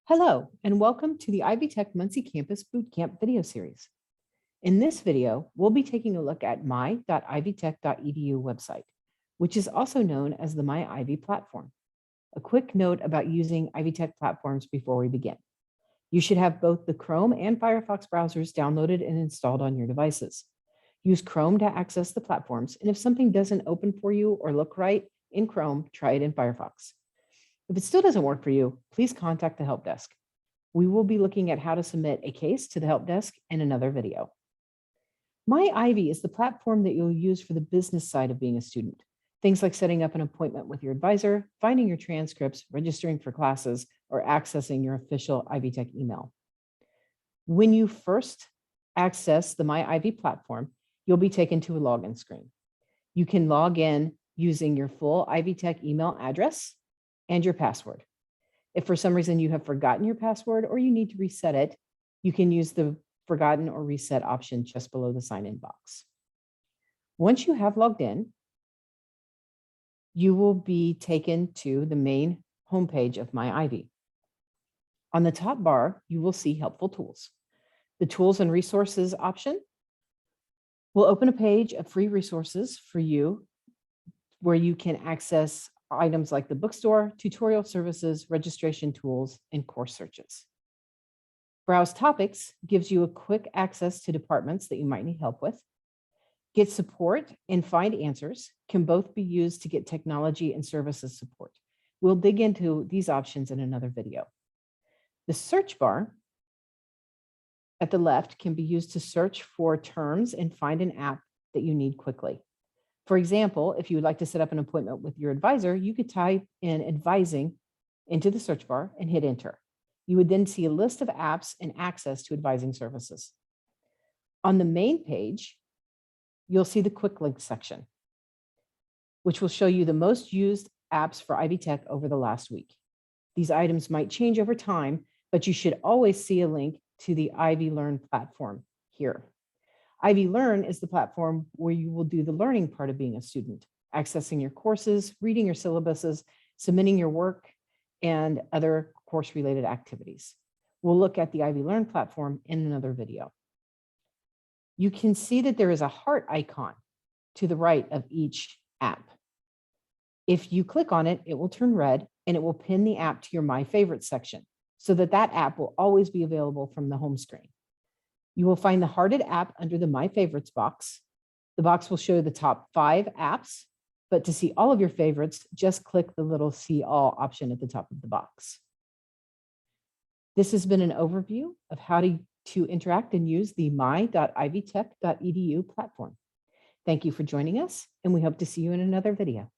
Hello, and welcome to the Ivy Tech Muncie Campus Bootcamp video series. In this video, we'll be taking a look at my.ivytech.edu website, which is also known as the MyIvy platform. A quick note about using Ivy Tech platforms before we begin. You should have both the Chrome and Firefox browsers downloaded and installed on your devices. Use Chrome to access the platforms, and if something doesn't open for you or look right in Chrome, try it in Firefox. If it still doesn't work for you, please contact the help desk. We will be looking at how to submit a case to the help desk in another video. MyIvy is the platform that you'll use for the business side of being a student. Things like setting up an appointment with your advisor, finding your transcripts, registering for classes, or accessing your official Ivy Tech email. When you first access the MyIvy platform, you'll be taken to a login screen. You can log in using your full Ivy Tech email address and your password. If for some reason you have forgotten your password or you need to reset it, you can use the forgotten or reset option just below the sign-in box. Once you have logged in, you will be taken to the main homepage of MyIvy. On the top bar, you will see helpful tools. The tools and resources option will open a page of free resources for you where you can access items like the bookstore, tutorial services, registration tools, and course searches. Browse topics gives you a quick access to departments that you might need help with. Get support and find answers can both be used to get technology and services support. We'll dig into these options in another video. The search bar at the left can be used to search for terms and find an app that you need quickly. For example, if you would like to set up an appointment with your advisor, you could type in advising into the search bar and hit enter. You would then see a list of apps and access to advising services. On the main page, you'll see the quick links section, which will show you the most used apps for Ivy Tech over the last week. These items might change over time, but you should always see a link to the Ivy Learn platform here. Ivy Learn is the platform where you will do the learning part of being a student, accessing your courses, reading your syllabuses, submitting your work, and other course-related activities. We'll look at the Ivy Learn platform in another video. You can see that there is a heart icon to the right of each app. If you click on it, it will turn red and it will pin the app to your My Favorites section so that that app will always be available from the home screen. You will find the hearted app under the My Favorites box. The box will show the top 5 apps, but to see all of your favorites, just click the little See All option at the top of the box. This has been an overview of how to interact and use the my.ivytech.edu platform. Thank you for joining us, and we hope to see you in another video.